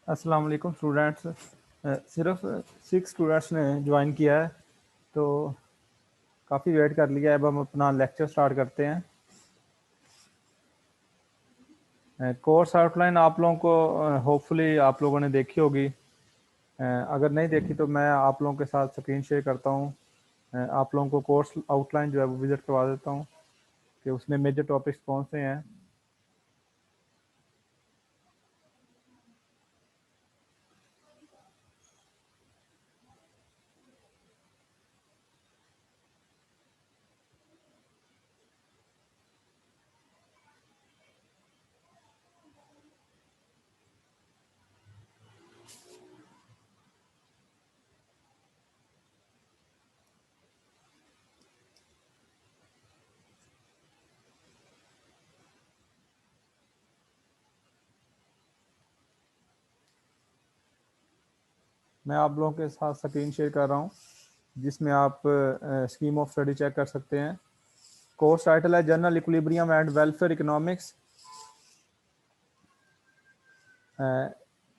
अस्सलाम वालेकुम स्टूडेंट्स। सिर्फ 6 स्टूडेंट्स ने ज्वाइन किया है, तो काफ़ी वेट कर लिया है। अब हम अपना लेक्चर स्टार्ट करते हैं। कोर्स आउटलाइन आप लोगों को होपफुली आप लोगों ने देखी होगी। अगर नहीं देखी तो मैं आप लोगों के साथ स्क्रीन शेयर करता हूँ। आप लोगों को कोर्स आउटलाइन जो है वो विज़िट करवा देता हूँ कि उसमें मेजर टॉपिक्स कौन से हैं। मैं आप लोगों के साथ स्क्रीन शेयर कर रहा हूँ, जिसमें आप स्कीम ऑफ स्टडी चेक कर सकते हैं। कोर्स टाइटल है general equilibrium and welfare economics,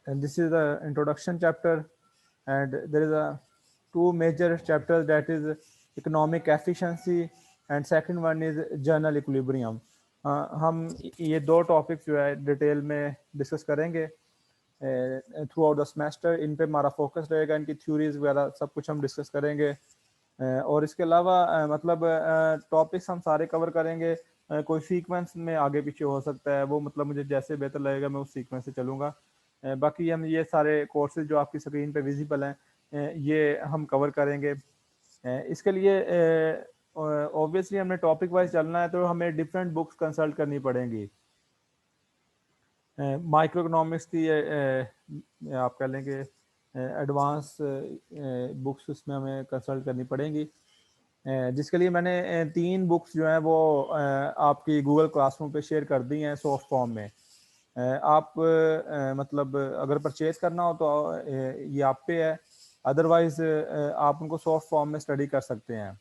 and this is the introduction chapter, and there is a two major chapters, that is economic efficiency and second one is general equilibrium. हम ये दो topics जो है detail में discuss करेंगे through out the semester. इन पे हमारा focus रहेगा, इनकी थ्योरीज वगैरह सब कुछ हम डिस्कस करेंगे। और इसके अलावा मतलब टॉपिक्स हम सारे कवर करेंगे। कोई सीक्वेंस में आगे पीछे हो सकता है, वो मतलब मुझे जैसे बेहतर लगेगा मैं उस सीक्वेंस से चलूँगा। बाकी हम ये सारे कोर्सेज जो आपकी स्क्रीन पे विजिबल हैं, ये हम कवर करेंगे। इसके लिए ऑब्वियसली हमने टॉपिक वाइज चलना है, तो हमें डिफरेंट बुक्स कंसल्ट करनी पड़ेंगी। माइक्रो इकोनॉमिक्स की आप कह लेंगे एडवांस बुक्स उसमें हमें कंसल्ट करनी पड़ेंगी, जिसके लिए मैंने 3 बुक्स जो हैं वो आपकी गूगल क्लासरूम पे शेयर कर दी हैं सॉफ्ट फॉर्म में। आप मतलब अगर परचेज करना हो तो ये आप पे है, अदरवाइज आप उनको सॉफ्ट फॉर्म में स्टडी कर सकते हैं।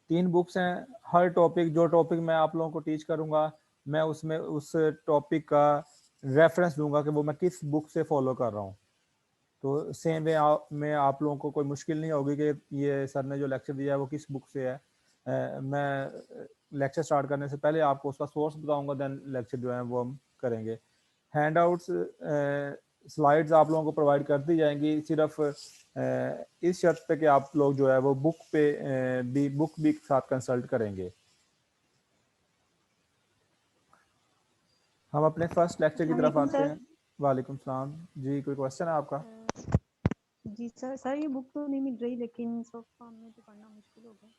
3 बुक्स हैं। हर टॉपिक, जो टॉपिक मैं आप लोगों को टीच करूंगा, मैं उसमें उस टॉपिक का रेफरेंस दूंगा कि वो मैं किस बुक से फॉलो कर रहा हूँ। तो सेम वे में आप लोगों को कोई मुश्किल नहीं होगी कि ये सर ने जो लेक्चर दिया है वो किस बुक से है। मैं लेक्चर स्टार्ट करने से पहले आपको उसका सोर्स बताऊंगा, देन लेक्चर जो है वो हम करेंगे। हैंडआउट्स स्लाइड्स आप लोगों को प्रोवाइड कर दी जाएंगी, सिर्फ इस शर्त पे कि आप लोग जो है वो बुक भी साथ कंसल्ट करेंगे। हम अपने फर्स्ट लेक्चर की अस्सलाम तरफ वालेकुम आते सर। हैं। वालेकुम सलाम जी, कोई क्वेश्चन है आपका? जी सर ये बुक तो नहीं मिल रही, लेकिन सॉफ्ट फॉर्म में तो पढ़ना मुश्किल हो गया।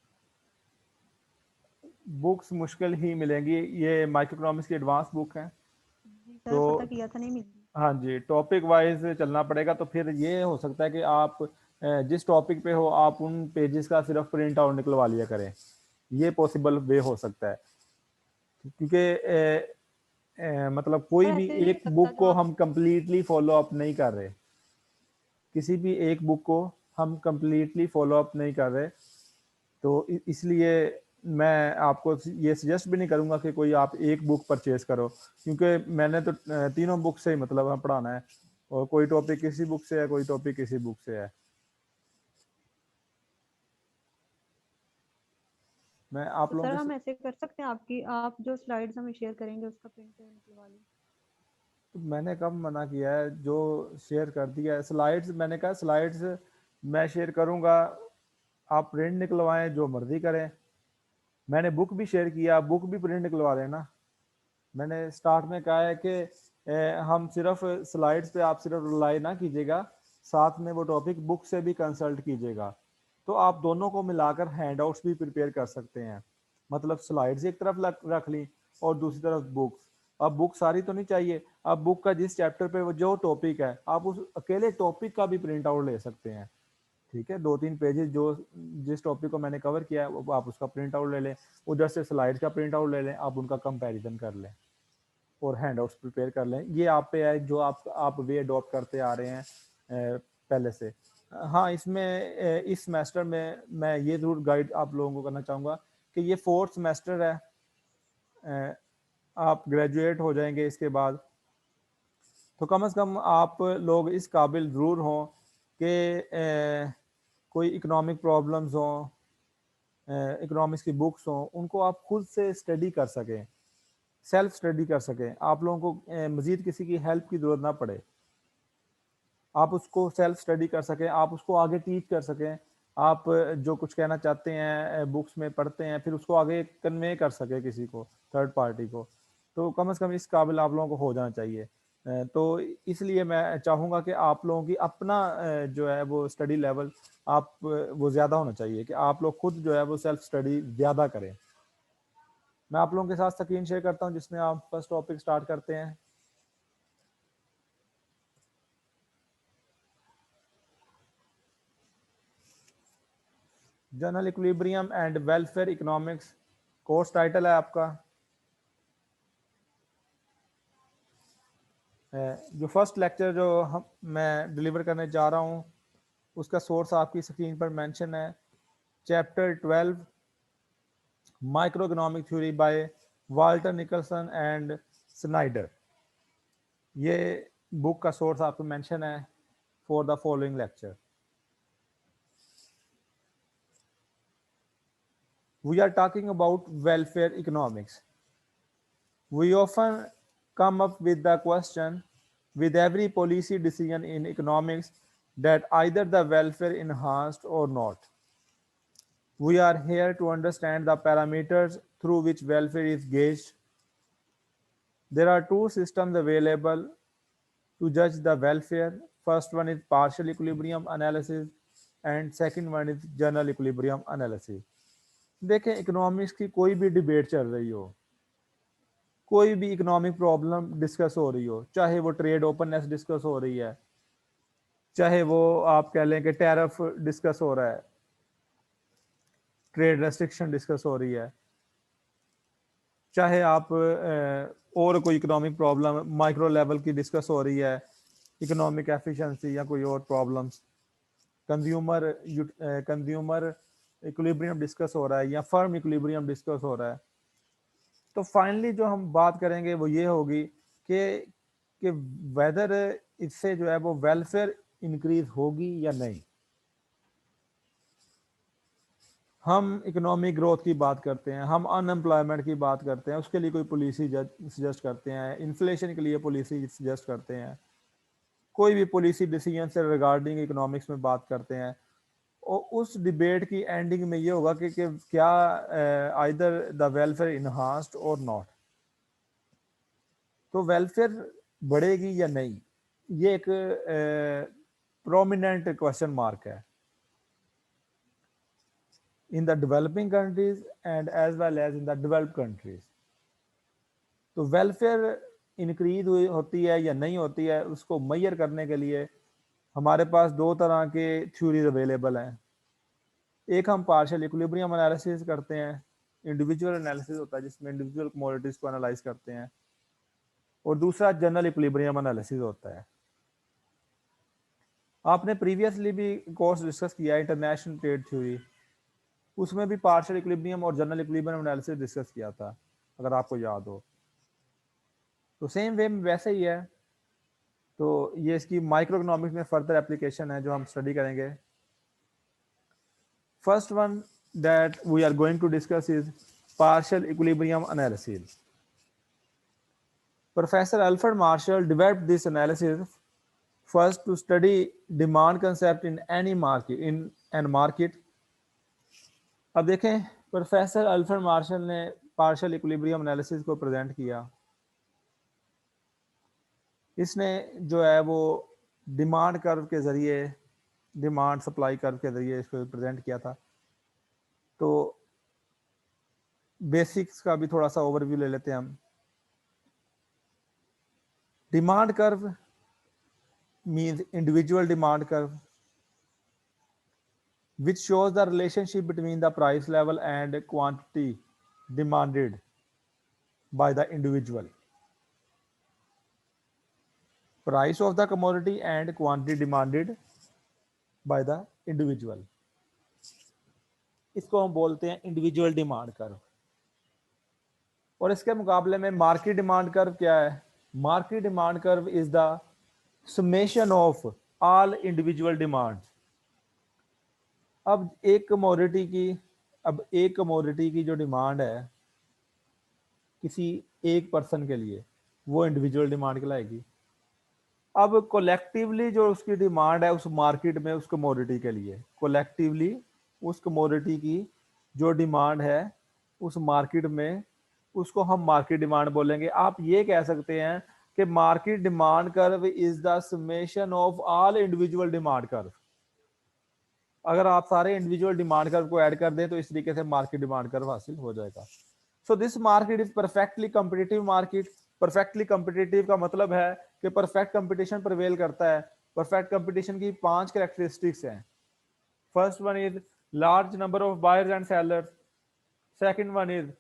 बुक्स मुश्किल ही मिलेंगी, ये माइक्रो इकोनॉमिक्स की एडवांस बुक है। जी सर, तो पता किया था, नहीं मिल रही। हाँ जी, टॉपिक वाइज चलना पड़ेगा। तो फिर ये हो सकता है कि आप जिस टॉपिक पे हो आप उन पेजेस का सिर्फ प्रिंट आउट निकलवा लिया करें, ये पॉसिबल वे हो सकता है। क्योंकि मतलब कोई सर भी ऐसे नहीं हो एक सकता बुक जो को आप। हम कंप्लीटली फॉलो अप नहीं कर रहे, किसी भी एक बुक को हम कंप्लीटली फॉलो अप नहीं कर रहे, तो इसलिए मैं आपको ये सजेस्ट भी नहीं करूंगा कि कोई आप एक बुक परचेज करो, क्योंकि मैंने तो तीनों बुक से ही मतलब हम पढ़ाना है, और कोई टॉपिक किसी बुक से है, कोई टॉपिक किसी बुक से है। मैं आप तो लोगों सर के हम ऐसे कर सकते हैं, आपकी आप जो स्लाइड्स हमें शेयर करेंगे उसका प्रिंट निकलवा लीजिए। तो मैंने कब मना किया है, जो शेयर कर दिया है स्लाइड्स, मैंने कहा स्लाइड्स मैं शेयर करूंगा, आप प्रिंट निकलवाएं जो मर्जी करें। मैंने बुक भी शेयर किया, बुक भी प्रिंट निकलवा रहे हैं ना। मैंने स्टार्ट में कहा है कि हम सिर्फ स्लाइड्स पे आप सिर्फ रिलाई ना कीजिएगा, साथ में वो टॉपिक बुक से भी कंसल्ट कीजिएगा। तो आप दोनों को मिलाकर हैंडआउट्स भी प्रिपेयर कर सकते हैं। मतलब स्लाइड्स एक तरफ रख ली और दूसरी तरफ बुक्स। अब बुक सारी तो नहीं चाहिए, अब बुक का जिस चैप्टर पे वो जो टॉपिक है, आप उस अकेले टॉपिक का भी प्रिंट आउट ले सकते हैं। ठीक है, 2-3 पेजेस जो जिस टॉपिक को मैंने कवर किया है वो आप उसका प्रिंट आउट ले लें, उधर से स्लाइड्स का प्रिंट आउट ले लें, आप उनका कंपैरिजन कर लें और हैंडआउट्स प्रिपेयर कर लें। ये आप पे है जो आप वे अडॉप्ट करते आ रहे हैं पहले से। हाँ, इसमें इस सेमेस्टर में मैं ये ज़रूर गाइड आप लोगों को करना चाहूँगा कि ये 4th सेमेस्टर है, आप ग्रेजुएट हो जाएंगे इसके बाद। तो कम से कम आप लोग इस काबिल ज़रूर हों कि कोई इकोनॉमिक प्रॉब्लम्स हों, इकोनॉमिक्स की बुक्स हों, उनको आप खुद से स्टडी कर सकें, सेल्फ स्टडी कर सकें, आप लोगों को मज़ीद किसी की हेल्प की ज़रूरत ना पड़े, आप उसको सेल्फ स्टडी कर सकें, आप उसको आगे टीच कर सकें, आप जो कुछ कहना चाहते हैं बुक्स में पढ़ते हैं, फिर उसको आगे कन्वे कर सकें किसी को, थर्ड पार्टी को। तो कम से कम इस काबिल आप लोगों को हो जाना चाहिए। तो इसलिए मैं चाहूँगा कि आप लोगों की अपना जो है वो स्टडी लेवल आप वो ज़्यादा होना चाहिए कि आप लोग खुद जो है वो सेल्फ स्टडी ज़्यादा करें। मैं आप लोगों के साथ स्क्रीन शेयर करता हूँ जिसमें आप फर्स्ट टॉपिक स्टार्ट करते हैं। General equilibrium and welfare economics course title है आपका। जो फर्स्ट लेक्चर जो मैं डिलीवर करने जा रहा हूँ उसका सोर्स आपकी स्क्रीन पर मेंशन है, chapter 12 micro economic theory by Walter Nicholson and Snyder. ये बुक का सोर्स आपको मेंशन है for the following lecture. We are talking about welfare economics. We often come up with the question with every policy decision in economics that either the welfare enhanced or not. We are here to understand the parameters through which welfare is gauged. There are two systems available to judge the welfare. First one is partial equilibrium analysis and second one is general equilibrium analysis. देखें, economics की कोई भी debate चल रही हो, कोई भी economic problem discuss हो रही हो, चाहे वो ट्रेड ओपननेस डिस्कस हो रही है, चाहे वो आप कह लें कि टैरिफ डिस्कस हो रहा है, ट्रेड रेस्ट्रिक्शन डिस्कस हो रही है, चाहे आप और कोई इकोनॉमिक प्रॉब्लम माइक्रो लेवल की डिस्कस हो रही है, इकोनॉमिक एफिशिएंसी या कोई और प्रॉब्लम्स, कंज्यूमर इक्विलिब्रियम डिस्कस हो रहा है या फर्म इक्विलिब्रियम डिस्कस हो रहा है, तो फाइनली जो हम बात करेंगे वो ये होगी कि वेदर इससे जो है वो वेलफेयर इंक्रीज होगी या नहीं। हम इकोनॉमिक ग्रोथ की बात करते हैं, हम अनएम्प्लॉयमेंट की बात करते हैं, उसके लिए कोई पॉलिसी सजेस्ट करते हैं, इन्फ्लेशन के लिए पॉलिसी सजेस्ट करते हैं, कोई भी पॉलिसी डिसीजन से रिगार्डिंग इकोनॉमिक्स में बात करते हैं, और उस डिबेट की एंडिंग में ये होगा कि क्या आइदर द वेलफेयर इनहांस्ड और नॉट, तो वेलफेयर बढ़ेगी या नहीं, ये एक प्रोमिनेंट क्वेश्चन मार्क है in the developing countries and as well as in the developed countries. तो वेलफेयर इंक्रीज होती है या नहीं होती है, उसको मेजर करने के लिए हमारे पास दो तरह के थ्योरीज अवेलेबल हैं। एक हम पार्शियल इक्विलिब्रियम एनालिसिस करते हैं, इंडिविजुअल एनालिसिस होता है जिसमें इंडिविजुअल कमोडिटीज को एनालाइज करते हैं, और दूसरा जनरल इक्विलिब्रियम एनालिसिस होता है। आपने प्रीवियसली भी कोर्स डिस्कस किया है इंटरनेशनल ट्रेड थ्योरी, उसमें भी पार्शियल इक्विलिब्रियम और जनरल इक्विलिब्रियम एनालिसिस डिस्कस किया था, अगर आपको याद हो। तो सेम वे में वैसे ही है, तो ये इसकी माइक्रो इकोनॉमिक्स में फर्दर एप्लीकेशन है जो हम स्टडी करेंगे। First one that we are going to discuss is partial equilibrium analysis. Professor Alfred Marshall developed this analysis first to study demand concept in any market. अब देखें, professor Alfred Marshall ने partial equilibrium analysis को present किया। इसने जो है वो demand curve के जरिए, डिमांड सप्लाई कर्व के जरिए इसको प्रेजेंट किया था। तो बेसिक्स का भी थोड़ा सा ओवरव्यू ले लेते हैं हम। Demand curve means individual demand curve which shows the relationship between the price level and quantity demanded by the individual. Price of the commodity and quantity demanded by the individual, इसको हम बोलते हैं individual demand curve. और इसके मुकाबले में market demand curve क्या है? Market demand curve is the summation of all individual demand. अब एक कमोडिटी की जो डिमांड है किसी एक पर्सन के लिए, वो इंडिविजुअल डिमांड कहलाएगी। अब कोलेक्टिवली जो उसकी डिमांड है उस मार्केट में उस कमोडिटी के लिए, कोलेक्टिवली उस कमोडिटी की जो डिमांड है उस मार्केट में, उसको हम मार्केट डिमांड बोलेंगे। आप ये कह सकते हैं कि market demand curve is the summation of all individual demand curve. अगर आप सारे इंडिविजुअल डिमांड कर्व को ऐड कर दें तो इस तरीके से मार्केट डिमांड कर्व हासिल हो जाएगा। So this market is perfectly competitive market. Perfectly competitive का मतलब है कि परफेक्ट कंपटीशन प्रिवेल करता है। परफेक्ट कंपटीशन की 5 कैरेक्टरिस्टिक्स हैं। First one is large number of buyers and sellers. Second one is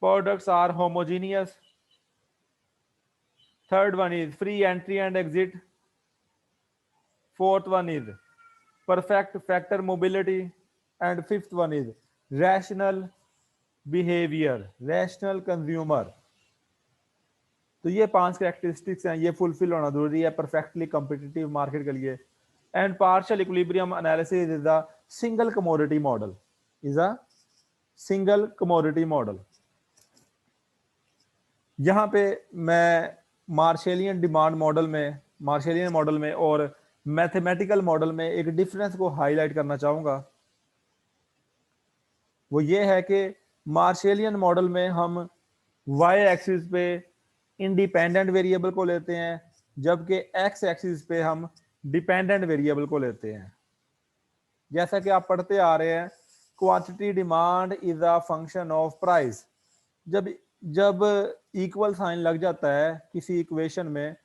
products are homogeneous. Third one is free entry and exit. Fourth one is perfect factor mobility, and fifth one is rational behavior, rational consumer। तो ये 5 characteristics हैं, ये fulfil होना जरूरी है perfectly competitive market के लिए। And partial equilibrium analysis is the single commodity model, is a single commodity model. यहाँ पे मैं मार्शेलियन डिमांड मॉडल में, मार्शेलियन मॉडल में और मैथमेटिकल मॉडल में एक डिफरेंस को हाईलाइट करना चाहूंगा। वो ये है कि मार्शेलियन मॉडल में हम वाई एक्सिस पे इंडिपेंडेंट वेरिएबल को लेते हैं, जबकि एक्स एक्सिस पे हम डिपेंडेंट वेरिएबल को लेते हैं। जैसा कि आप पढ़ते आ रहे हैं, quantity demand is a function of price. जब जब इक्वल साइन लग जाता है किसी इक्वेशन में,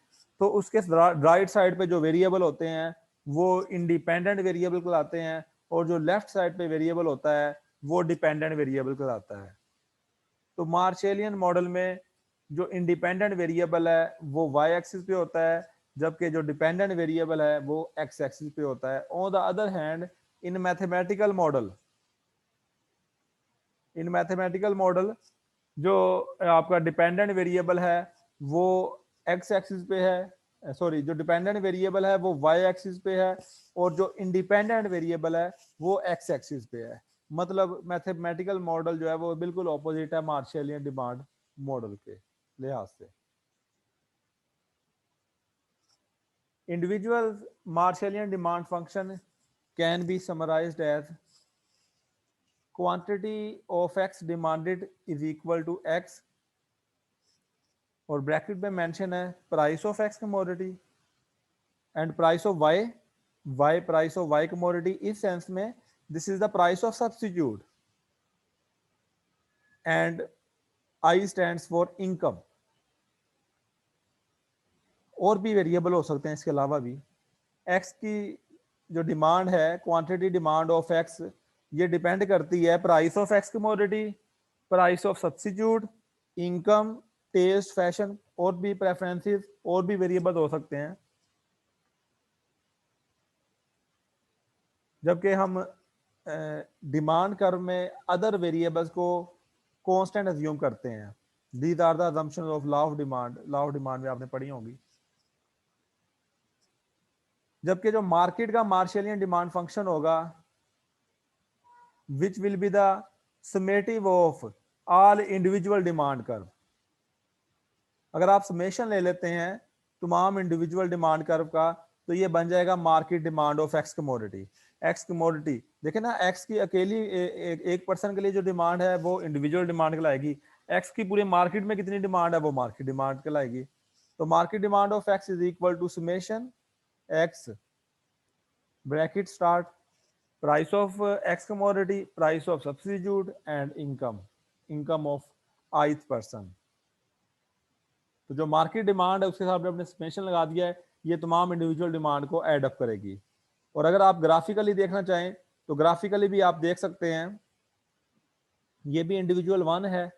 तो उसके राइट साइड पे जो वेरिएबल होते हैं वो इंडिपेंडेंट वेरिएबल कहलाते हैं, और जो लेफ्ट साइड पे वेरिएबल होता है वो डिपेंडेंट वेरिएबल कहलाता है। तो मार्शेलियन मॉडल में जो इंडिपेंडेंट वेरिएबल है वो वाई एक्सिस पे होता है, जबकि जो डिपेंडेंट वेरिएबल है वो एक्स एक्सिस पे होता है। On the other hand in mathematical model जो आपका डिपेंडेंट वेरिएबल है वो एक्स एक्सिस पे है, सॉरी जो डिपेंडेंट वेरिएबल है वो वाई एक्सिस पे है, और जो इंडिपेंडेंट वेरिएबल है वो एक्स एक्सिस पे है। मतलब मैथमेटिकल मॉडल जो है वो बिल्कुल ऑपोजिट है मार्शेलियन डिमांड मॉडल के लिहाज से। Individual Marshallian demand function can be summarised as quantity of x demanded is equal to x, और ब्रैकेट में मेंशन है price of X commodity and price of Y price of Y commodity. इस sense में this is the price of substitute, and I stands for income. और भी variable हो सकते हैं इसके अलावा भी। एक्स की जो डिमांड है, क्वांटिटी डिमांड ऑफ एक्स, ये डिपेंड करती है price of X commodity, price of substitute, income, taste, fashion, और भी प्रेफरेंसेस, और भी वेरिएबल हो सकते हैं। जबकि हम डिमांड कर्व में अदर वेरिएबल्स को कांस्टेंट अज्यूम करते हैं। These are the assumptions of law of demand. Law of demand में आपने पढ़ी होंगी। जबकि जो मार्केट का मार्शेलियन डिमांड फंक्शन होगा which will be the summative of all individual demand curve. अगर आप समेशन ले लेते हैं तमाम इंडिविजुअल डिमांड कर्व का, तो ये बन जाएगा market demand of X commodity. X commodity देखे ना, एक्स की अकेली एक पर्सन के लिए जो डिमांड है वो इंडिविजुअल डिमांड कहलाएगी। एक्स की पूरे मार्केट में कितनी डिमांड है वो मार्केट डिमांड कहलाएगी। तो market demand of X is equal to summation X bracket start price of X commodity, price of substitute, and income of ith person. तो जो मार्केट डिमांड है उसके साथ आपने समेशन लगा दिया है, ये तमाम इंडिविजुअल डिमांड को ऐड अप करेगी। और अगर आप ग्राफिकली देखना चाहें तो ग्राफिकली भी आप देख सकते हैं, ये भी इंडिविजुअल 1 है,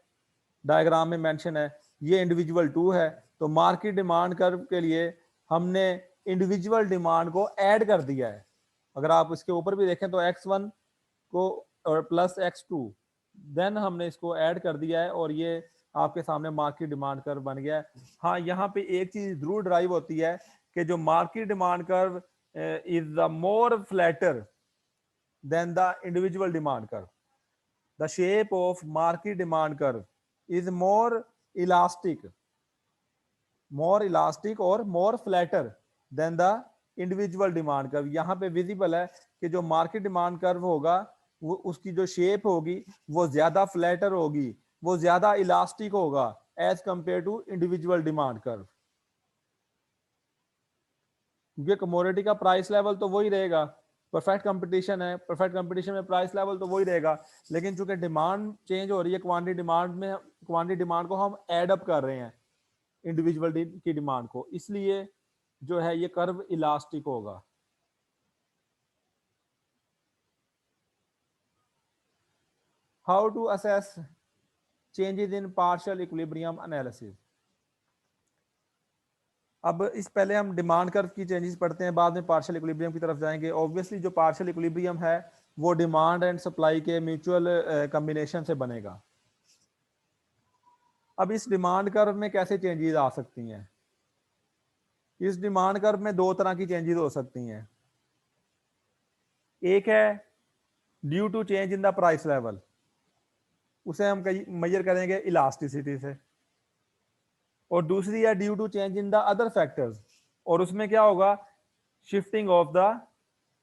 डायग्राम में मेंशन है, ये इंडिविजुअल 2 है। तो मार्केट डिमांड कर्व के लिए हमने इंडिविजुअल डिमांड को ऐड कर दिया है। अगर आप इसके ऊपर भी देखें तो x1 को और प्लस x2, देन हमने इसको ऐड कर दिया है, और ये आपके सामने मार्केट डिमांड कर्व बन गया है। हाँ, यहाँ पे एक चीज जरूर ड्राइव होती है कि जो market demand curve is the more flatter than the individual demand curve. The shape of market demand curve is more elastic और more flatter than the individual demand curve. यहाँ पे विजिबल है कि जो मार्केट डिमांड कर्व होगा वो उसकी जो शेप होगी वो ज्यादा फ्लैटर होगी, वो ज्यादा इलास्टिक होगा as compare to individual demand curve, क्योंकि कमोडिटी का प्राइस लेवल तो वही रहेगा। परफेक्ट कंपटीशन है, परफेक्ट कंपटीशन में प्राइस लेवल तो वही रहेगा, लेकिन चूंकि डिमांड चेंज हो रही है, क्वांटिटी डिमांड को हम एड अप कर रहे हैं इंडिविजुअल की डिमांड को, इसलिए जो है ये कर्व इलास्टिक होगा। How to assess changes in partial equilibrium analysis. अब इस पहले हम डिमांड कर्व की चेंजेस पढ़ते हैं, बाद में पार्शियल इक्विलिब्रियम की तरफ जाएंगे। ऑब्वियसली जो पार्शियल इक्विलिब्रियम है वो डिमांड एंड सप्लाई के म्यूचुअल कॉम्बिनेशन से बनेगा। अब इस डिमांड कर्व में कैसे चेंजेस आ सकती हैं? इस डिमांड कर्व में दो तरह की चेंजेस हो सकती हैं। एक है due to change in the price level, उसे हम मेजर करेंगे इलास्टिसिटी से, और दूसरी है due to change in the other factors, और उसमें क्या होगा? Shifting of the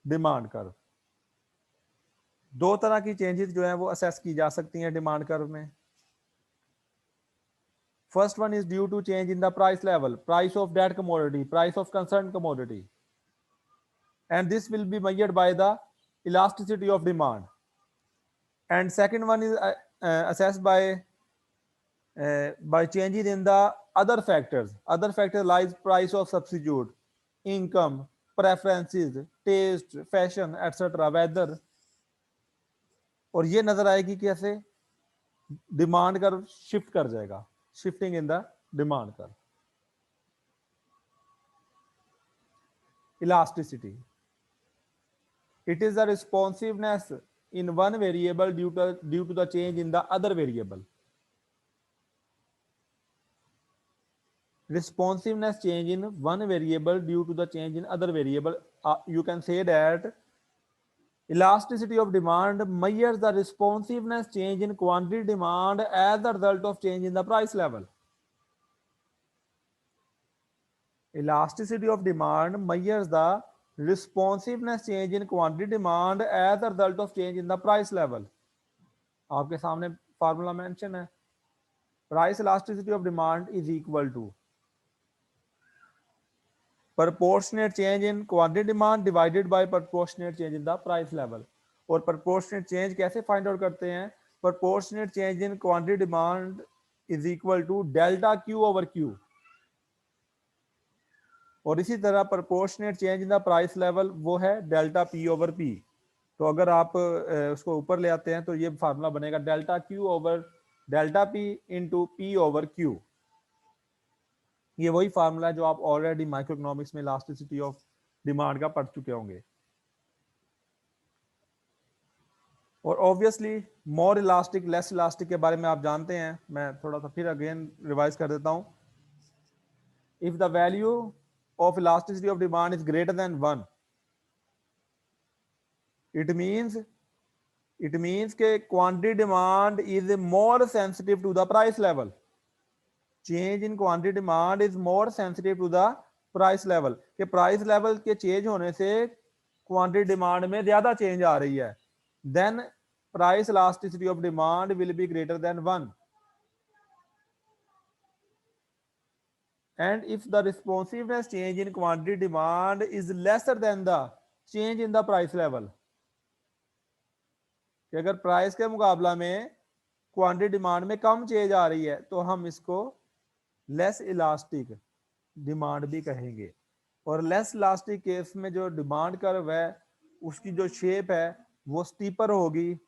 demand curve. दो तरह की चेंजेस जो है वो असेस की जा सकती हैं डिमांड कर्व में। First one is due to change in the price level, price of that commodity, price of concern commodity, and this will be measured by the elasticity of demand. And second one is assessed by changes in the other factors. Other factors lies price of substitute, income, preferences, taste, fashion, etc. weather. और ये नजर आएगी कैसे demand curve shift कर जाएगा, shifting in the demand curve. Elasticity, it is the responsiveness in one variable due to the change in the other variable. Responsiveness change in one variable due to the change in other variable. You can say that elasticity of demand measures the responsiveness change in quantity demand as the result of change in the price level. Elasticity of demand measures the responsiveness change in quantity demand as a result of change in the price level. आपके सामने formula mention है, price elasticity of demand is equal to proportionate change in quantity demand divided by proportionate change in the price level. और proportionate change कैसे find out करते हैं? proportionate change in quantity demand is equal to delta Q over Q, और इसी तरह proportionate change in the price level वो है delta P over P। तो अगर आप उसको ऊपर ले आते हैं तो ये फार्मूला बनेगा delta Q over delta P into P over Q। ये वही फार्मूला है जो आप ऑलरेडी माइक्रो इकोनॉमिक्स में इलास्टिसिटी ऑफ डिमांड का पढ़ चुके होंगे। और obviously more elastic less elastic के बारे में आप जानते हैं, मैं थोड़ा सा फिर अगेन रिवाइज कर देता हूं। If the value of elasticity of demand is greater than 1, it means के quantity demand is more sensitive to the price level. Change in quantity demand is more sensitive to the price level, के price level के change होने से quantity demand में ज्यादा change आ रही है, then price elasticity of demand will be greater than 1। and if the responsiveness change in quantity demand is lesser than the change in the price level, कि अगर प्राइस के मुकाबला में क्वांटिटी डिमांड में कम चेंज आ रही है तो हम इसको लेस इलास्टिक डिमांड भी कहेंगे। और लेस इलास्टिक केस में जो डिमांड कर्व है उसकी जो शेप है वो स्टीपर होगी,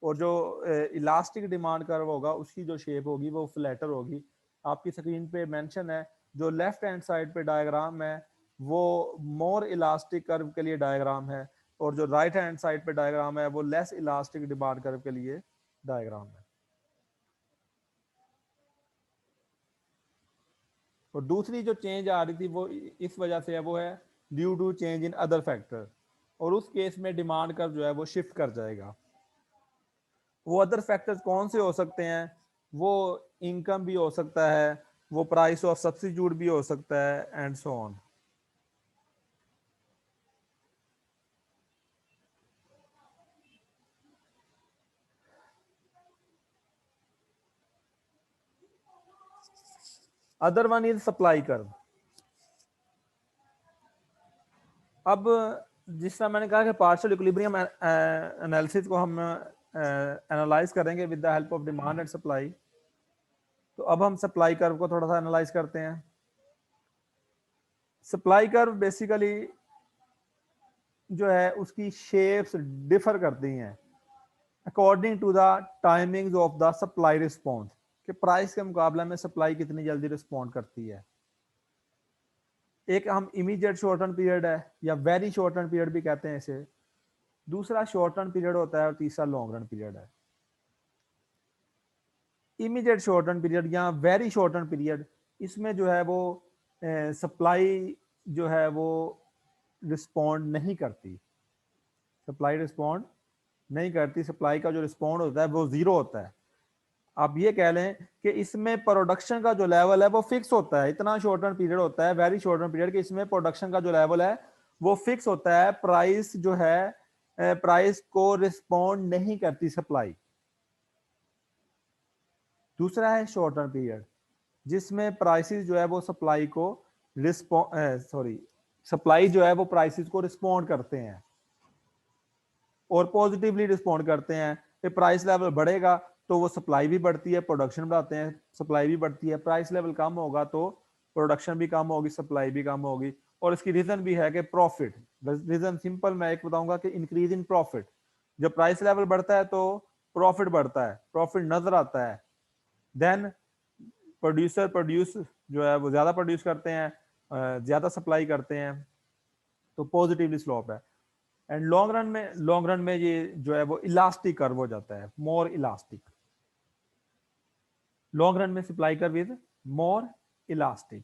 और जो इलास्टिक डिमांड कर्व होगा उसकी जो शेप होगी वो फ्लैटर होगी। आपकी स्क्रीन पे मेंशन है, जो लेफ्ट हैंड साइड पे डायग्राम है वो मोर इलास्टिक कर्व के लिए डायग्राम है, और जो राइट हैंड साइड पे डायग्राम है वो लेस इलास्टिक डिमांड कर्व के लिए डायग्राम है। और दूसरी जो चेंज आ रही थी वो इस वजह से है, वो है due to change in other factor, और उस केस में डिमांड कर्व जो है वो शिफ्ट कर जाएगा। वो अदर फैक्टर्स कौन से हो सकते हैं? वो इनकम भी हो सकता है, वो प्राइस ऑफ सब्सिट्यूट भी हो सकता है, and so on. Other one is supply curve. अब जिस तरह मैंने कहा कि पार्शियल इक्विलिब्रियम एनालिसिस को हम एनालाइज करेंगे with the help of demand and supply, तो अब हम सप्लाई कर्व को थोड़ा सा एनालाइज करते हैं। सप्लाई कर्व बेसिकली जो है उसकी शेप्स डिफर करती हैं according to the timings of the supply response, कि प्राइस के मुकाबले में सप्लाई कितनी जल्दी रिस्पॉन्ड करती है। एक हम इमीडिएट शॉर्ट टर्म पीरियड है, या वेरी शॉर्ट टर्म पीरियड भी कहते हैं इसे, दूसरा शॉर्ट टर्म पीरियड होता है, और तीसरा लॉन्ग रन पीरियड है। इमीडिएट शॉर्ट टर्म पीरियड या वेरी शॉर्ट टर्म पीरियड, इसमें जो है वो सप्लाई जो है वो रिस्पॉन्ड नहीं करती, सप्लाई रिस्पॉन्ड नहीं करती, सप्लाई का जो रिस्पॉन्ड होता है वो जीरो होता है। आप ये कह लें कि इसमें प्रोडक्शन का जो लेवल है वो फिक्स होता है, इतना शॉर्ट टर्म पीरियड होता है, वेरी शॉर्ट टर्म पीरियड, कि इसमें प्रोडक्शन का जो लेवल है वो फिक्स होता है, प्राइस जो है प्राइस को रिस्पॉन्ड नहीं करती सप्लाई। दूसरा है शॉर्ट टर्म पीरियड, जिसमें प्राइसेस जो है वो सप्लाई को सप्लाई जो है वो प्राइसेस को रिस्पॉन्ड करते हैं, और पॉजिटिवली रिस्पॉन्ड करते हैं कि प्राइस लेवल बढ़ेगा तो वो सप्लाई भी बढ़ती है, प्रोडक्शन बढ़ाते हैं, सप्लाई भी बढ़ती है, प्राइस लेवल कम होगा तो प्रोडक्शन भी कम होगी, सप्लाई भी कम होगी। और इसकी रीजन भी है कि प्रॉफिट, रीजन सिंपल मैं एक बताऊंगा कि इंक्रीज इन प्रॉफिट, जब प्राइस लेवल बढ़ता है तो प्रॉफिट बढ़ता है, प्रॉफिट नजर आता है, देन प्रोड्यूस जो है वो ज्यादा प्रोड्यूस करते हैं, ज्यादा सप्लाई करते हैं, तो पॉजिटिवली स्लोप है। एंड लॉन्ग रन में ये जो है वो इलास्टिक कर्व हो जाता है, मोर इलास्टिक। लॉन्ग रन में supply curve is more elastic.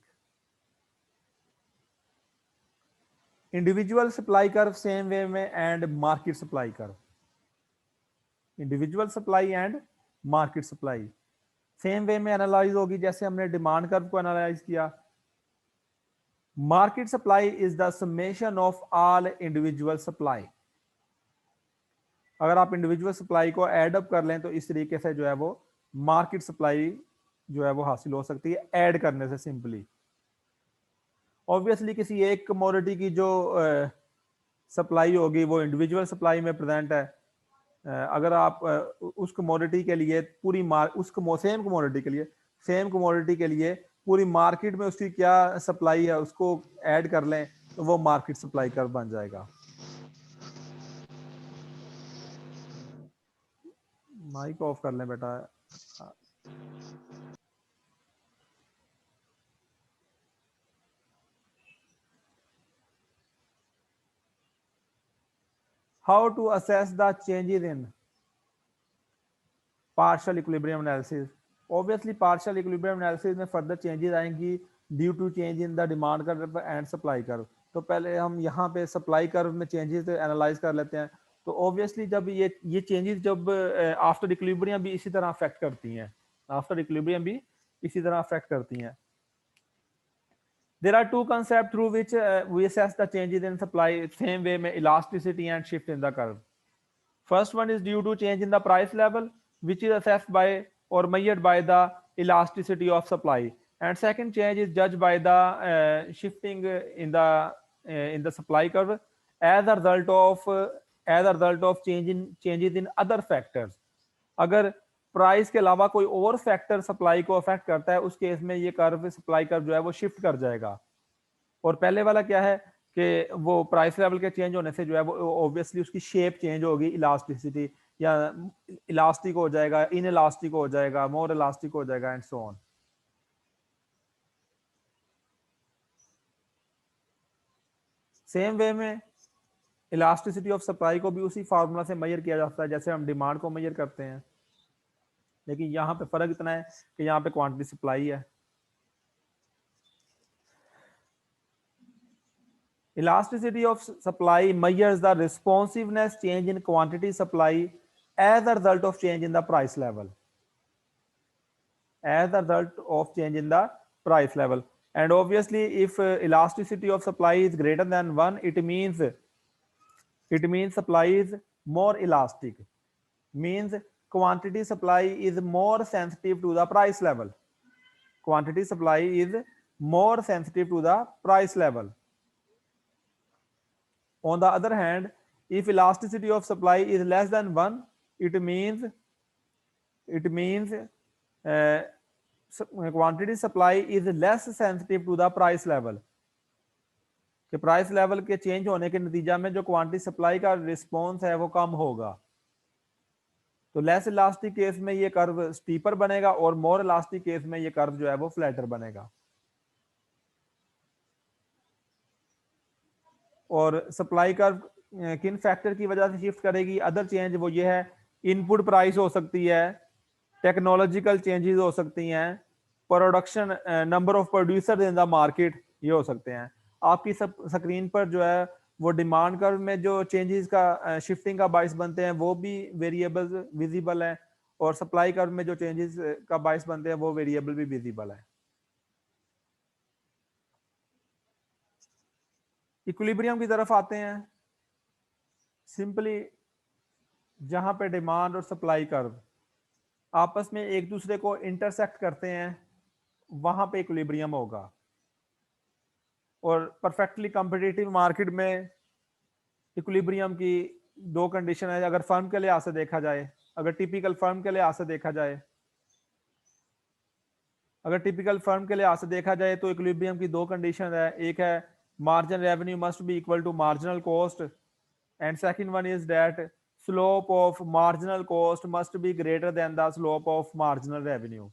Individual supply curve same way में, and market supply curve, individual supply and market supply same way में एनालाइज होगी जैसे हमने डिमांड कर्व को एनालाइज किया। Market supply is the summation of all individual supply. अगर आप individual supply को एड अप कर लें तो इस तरीके से जो है वो मार्केट सप्लाई जो है वो हासिल हो सकती है ऐड करने से सिंपली। ऑब्वियसली किसी एक कमोडिटी की जो सप्लाई होगी वो इंडिविजुअल सप्लाई में प्रेजेंट है। अगर आप उस कमोडिटी के लिए पूरी सेम कमोडिटी के लिए पूरी मार्केट में उसकी क्या सप्लाई है उसको ऐड कर लें तो वो मार्केट सप्लाई कर्व बन जाएगा। माइक ऑफ कर लें बेटा। How to assess the changes in partial equilibrium analysis. Obviously partial equilibrium analysis में फर्दर चेंजेस आएंगी due to change in the demand curve and supply curve. तो पहले हम यहाँ पे सप्लाई कर्व में चेंजेस एनालाइज कर लेते हैं। तो ऑब्वियसली जब ये चेंजेस जब आफ्टर इक्विलिब्रियम भी इसी तरह अफेक्ट करती हैं, आफ्टर इक्विलिब्रियम भी इसी तरह अफेक्ट करती हैं। There are two concepts through which we assess the changes in supply, same way में elasticity and shift in the curve. First one is due to change in the price level, which is assessed by or measured by the elasticity of supply. And second change is judged by the shifting in the supply curve as a result of changes in other factors. अगर price के अलावा कोई और factor supply को affect करता है उस case में ये कर्व सप्लाई कर्व जो है वो शिफ्ट कर जाएगा। और पहले वाला क्या है कि वो प्राइस लेवल के चेंज होने से जो है वो ऑब्वियसली उसकी शेप चेंज होगी, इलास्टिसिटी या इलास्टिक हो जाएगा, इन इलास्टिक हो जाएगा, मोर इलास्टिक हो जाएगा, and so on. Same way में इलास्टिसिटी ऑफ सप्लाई को भी उसी फार्मूला से मेजर किया जाता है जैसे हम डिमांड को मेजर करते हैं, लेकिन यहाँ पे फर्क इतना है कि यहाँ पे क्वांटिटी सप्लाई है। Elasticity of supply measures the responsiveness change in quantity supply as a result of change in the price level. As a result of change in the price level. And obviously, if elasticity of supply is greater than 1, it means supply is more elastic. Means quantity supply is more sensitive to the price level. Quantity supply is more sensitive to the price level. On the other hand, if elasticity of supply is less than 1, it means quantity supply is less sensitive to the price level. कि price level के change होने के नतीजा में जो quantity supply का response है वो कम होगा। तो लेस इलास्टिक केस में ये कर्व स्टीपर बनेगा और मोर इलास्टिक केस में ये कर्व जो है वो फ्लैटर बनेगा। और सप्लाई कर्व किन फैक्टर की वजह से शिफ्ट करेगी? अदर चेंज वो ये है, इनपुट प्राइस हो सकती है, टेक्नोलॉजिकल चेंजेस हो सकती हैं, production number of producer in the market, ये हो सकते हैं। आपकी स्क्रीन पर जो है वो डिमांड कर्व में जो चेंजेस का शिफ्टिंग का बाइस बनते हैं वो भी वेरिएबल्स विजिबल है, और सप्लाई कर्व में जो चेंजेस का बाइस बनते हैं वो वेरिएबल भी विजिबल है। इक्विलिब्रियम की तरफ आते हैं। सिंपली जहां पे डिमांड और सप्लाई कर्व आपस में एक दूसरे को इंटरसेक्ट करते हैं वहां पे इक्विलिब्रियम होगा। और परफेक्टली कॉम्पिटिटिव मार्केट में इक्विलिब्रियम की दो कंडीशन है। अगर फर्म के लिहाज से देखा जाए, अगर टिपिकल फर्म के लिहाज से देखा जाए, तो इक्विलिब्रियम की दो कंडीशन है। एक है margin revenue must be equal to marginal cost, and second one is that slope of marginal cost must be greater than the slope of marginal revenue.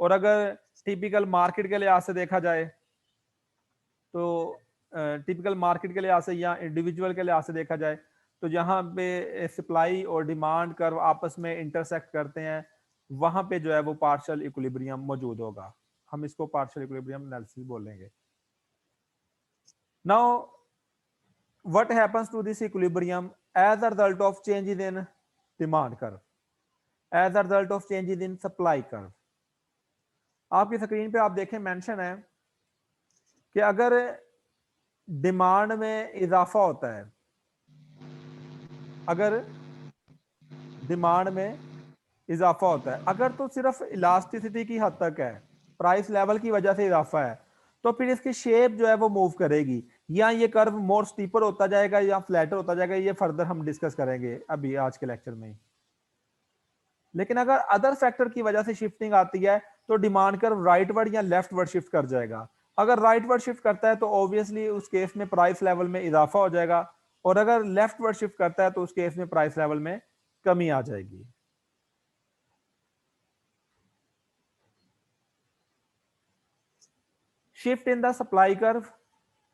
और अगर टिपिकल मार्केट के लिहाज से देखा जाए तो टिपिकल मार्केट के लिहाज से या इंडिविजुअल के लिहाज से देखा जाए तो जहां पे सप्लाई और डिमांड कर्व आपस में इंटरसेक्ट करते हैं वहां पे जो है वो पार्शियल इक्विलिब्रियम मौजूद होगा। हम इसको पार्शियल इक्विलिब्रियम एनालिसिस बोलेंगे। Now what happens to this equilibrium as a result of changes in demand curve, as a result of changes in supply curve. आपकी स्क्रीन पे आप देखें मेंशन है कि अगर डिमांड में इजाफा होता है, अगर डिमांड में इजाफा होता है, अगर तो सिर्फ इलास्टिसिटी की हद तक है, प्राइस लेवल की वजह से इजाफा है, तो फिर इसकी शेप जो है वो मूव करेगी, या ये कर्व मोर स्टीपर होता जाएगा या फ्लैटर होता जाएगा। ये फर्दर हम डिस्कस करेंगे अभी आज के लेक्चर में। लेकिन अगर अदर फैक्टर की वजह से शिफ्टिंग आती है तो डिमांड कर्व राइटवर्ड या लेफ्टवर्ड शिफ्ट कर जाएगा। अगर राइटवर्ड शिफ्ट करता है तो ऑब्वियसली उस केस में प्राइस लेवल में इजाफा हो जाएगा, और अगर लेफ्टवर्ड शिफ्ट करता है तो उस केस में प्राइस लेवल में कमी आ जाएगी। Shift in the supply curve,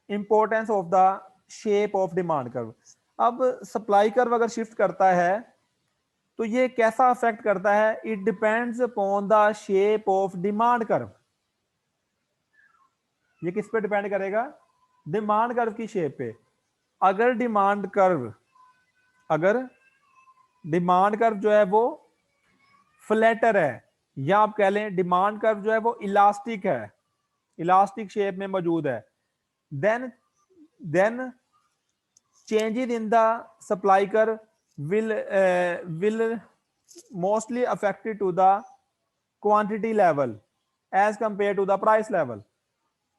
importance of the shape of demand curve. अब सप्लाई कर्व अगर शिफ्ट करता है तो ये कैसा अफेक्ट करता है? It depends upon the shape of demand curve. ये किस पे डिपेंड करेगा? डिमांड कर्व की शेप पे। अगर डिमांड कर्व जो है वो फ्लैटर है, या आप कह लें डिमांड कर्व जो है वो इलास्टिक है, इलास्टिक शेप में मौजूद है, then changes in the supply curve will mostly affected to the quantity level as compared to the price level।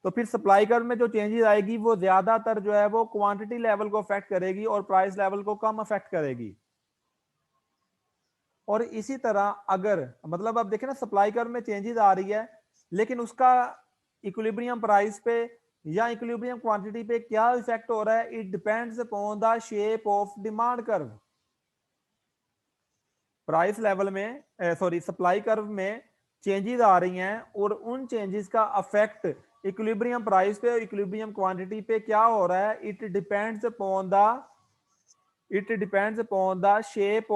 तो फिर सप्लाई कर्व में जो चेंजेस आएगी वो ज्यादातर जो है वो क्वांटिटी लेवल को अफेक्ट करेगी और प्राइस लेवल को कम अफेक्ट करेगी। और इसी तरह अगर मतलब अब देखें ना, सप्लाई कर्व में चेंजेस आ रही है लेकिन उसका इक्विलिब्रियम प्राइस पे या इक्विलिब्रियम क्वांटिटी पे क्या इफेक्ट हो रहा है? It depends upon the shape of demand curve. Price level में सप्लाई कर्व में चेंजेस आ रही हैं और उन चेंजेस का अफेक्ट इक्विलिब्रियम प्राइस पे और इक्विलिब्रियम क्वांटिटी पे क्या हो रहा है? It depends upon the shape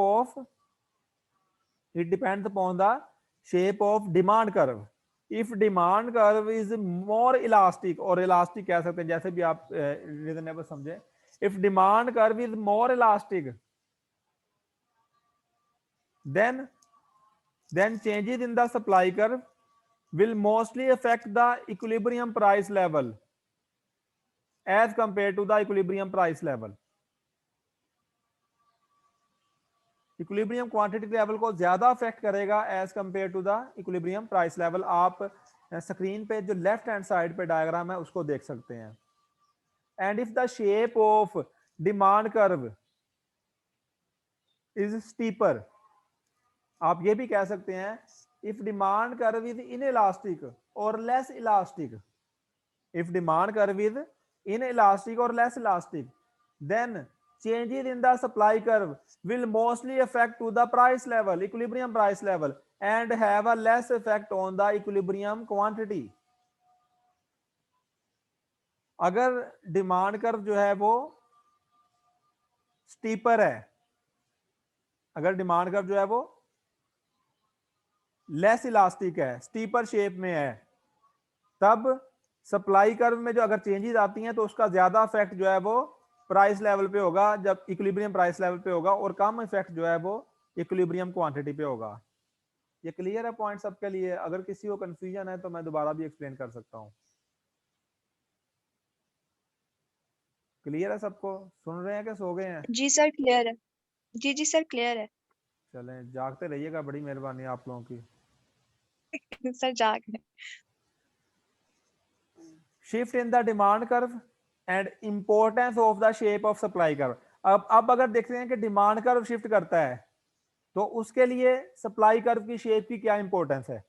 of demand curve. If demand curve is more elastic, और इलास्टिक कह सकते हैं जैसे भी आप रीजनेबल समझे, if demand curve is more elastic then changes in the supply curve will mostly affect the equilibrium price level as compared to the equilibrium price level. Equilibrium quantity level को ज्यादा affect करेगा as compare to the equilibrium price level. आप screen पे जो left hand side पे diagram है उसको देख सकते हैं। And if the shape of demand curve is steeper, आप ये भी कह सकते हैं if demand curve is inelastic और less elastic, if demand curve is inelastic or less elastic, then changes in the supply curve will mostly affect to the price level, equilibrium price level, and have a less effect on the equilibrium quantity. अगर demand curve जो है वो steeper है, अगर demand curve जो है वो less elastic है, स्टीपर शेप में है, तब सप्लाई कर्व में जो अगर चेंजेस आती हैं तो उसका ज्यादा इफेक्ट जो है वो प्राइस लेवल पे होगा, जब इक्विलिब्रियम प्राइस लेवल पे होगा, और कम इफेक्ट जो है वो इक्विलिब्रियम क्वांटिटी पे होगा। ये क्लियर है पॉइंट सबके लिए? अगर किसी को कंफ्यूजन है तो मैं दोबारा भी एक्सप्लेन कर सकता हूँ। क्लियर है सबको? सुन रहे हैं कि सो गए हैं? जी सर क्लियर है। जी सर क्लियर है। चलें, जागते रहिएगा, बड़ी मेहरबानी आप लोगों की। सर जाग रहे। Shift in the demand curve and importance of the shape of supply curve. अब अगर देखते हैं कि डिमांड कर्व शिफ्ट करता है तो उसके लिए सप्लाई कर्व की शेप की क्या इंपॉर्टेंस है।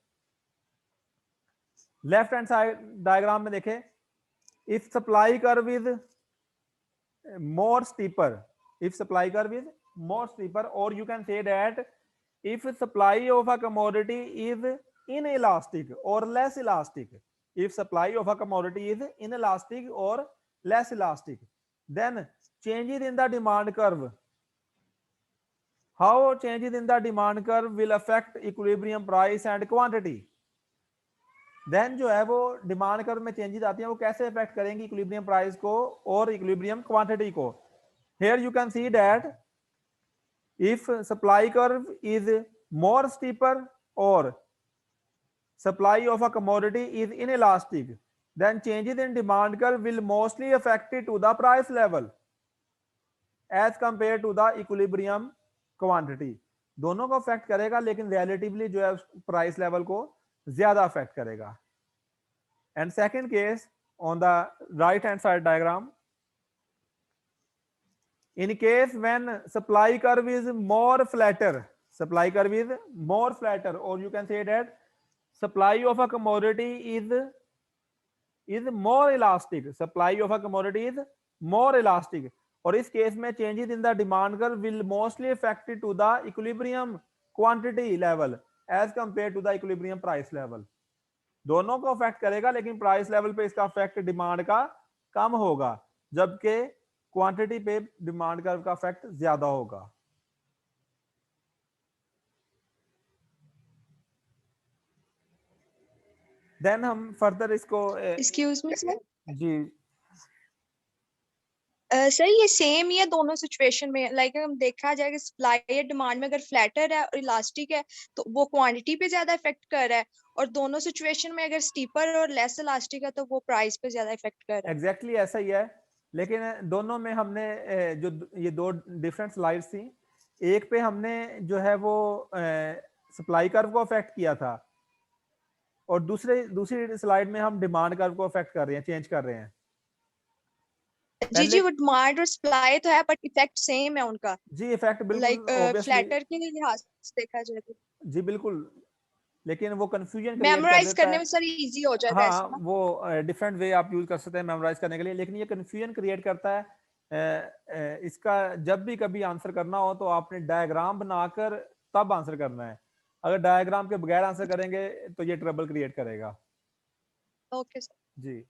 लेफ्ट हैंड साइड डायग्राम में देखें, if supply curve is more steeper, if supply curve is more steeper, or you can say that if supply of a commodity is inelastic or less elastic, if supply of a commodity is inelastic or less elastic, then changes in the demand curve, how changes in the demand curve will affect equilibrium price and quantity. Then जो है वो demand curve में changes आती हैं वो कैसे affect करेंगी equilibrium price को और इक्विलिब्रियम क्वांटिटी को। Here you can see that if supply curve is more steeper or supply of a commodity is inelastic, then changes in demand curve will mostly affect it to the price level as compared to the equilibrium quantity. दोनों को affect करेगा लेकिन relatively जो है price level को ज्यादा affect करेगा। And second case on the right hand side diagram, in case when supply curve is more flatter, supply curve is more flatter, or you can say that supply of a commodity is more elastic, supply of a commodity is more elastic, और इस case में changes in the demand curve will mostly affect it to the equilibrium quantity level as compared to the equilibrium price level. दोनों को affect करेगा लेकिन price level पे इसका affect demand का कम होगा, जबकि क्वांटिटी पे डिमांड कर्व का इफेक्ट ज्यादा होगा। देन हम फर्दर इसको एक्सक्यूज मी सर। जी सर ये सेम ही है दोनों सिचुएशन में, लाइक हम देखा जाए कि सप्लाई या डिमांड में अगर फ्लैटर है और इलास्टिक है तो वो क्वांटिटी पे ज्यादा इफेक्ट कर रहा है, और दोनों सिचुएशन में अगर स्टीपर और लेस इलास्टिक है तो वो प्राइस पे ज्यादा इफेक्ट कर रहा है। एग्जैक्टली ऐसा ही है, लेकिन दोनों में हमने जो ये दो डिफरेंट स्लाइड्स थी, एक पे हमने जो है वो सप्लाई कर्व को अफेक्ट किया था और दूसरी स्लाइड में हम डिमांड कर्व को अफेक्ट कर रहे हैं, चेंज कर रहे हैं। जी वो डिमांड और सप्लाई तो है बट इफेक्ट सेम है उनका। जी इफेक्ट बिल्कुल लाइक फ्लैटर के लिहाज से देखा जाए तो जी बिल्कुल, लेकिन वो कंफ्यूजन मेमोराइज करने में सर इजी हो जाएगा। हाँ वो डिफरेंट वे आप यूज कर सकते हैं मेमोराइज करने के लिए, लेकिन ये कंफ्यूजन क्रिएट करता है। इसका जब भी कभी आंसर करना हो तो आपने डायग्राम बनाकर तब आंसर करना है, अगर डायग्राम के बगैर आंसर करेंगे तो ये ट्रबल क्रिएट करेगा। Okay sir. जी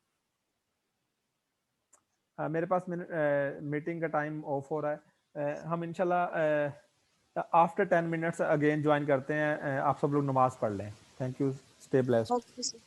मेरे पास मीटिंग का टाइम ऑफ हो रहा है, हम इंशाल्लाह आफ्टर 10 मिनट्स अगेन ज्वाइन करते हैं। आप सब लोग नमाज पढ़ लें। Thank you. Stay blessed. Okay sir.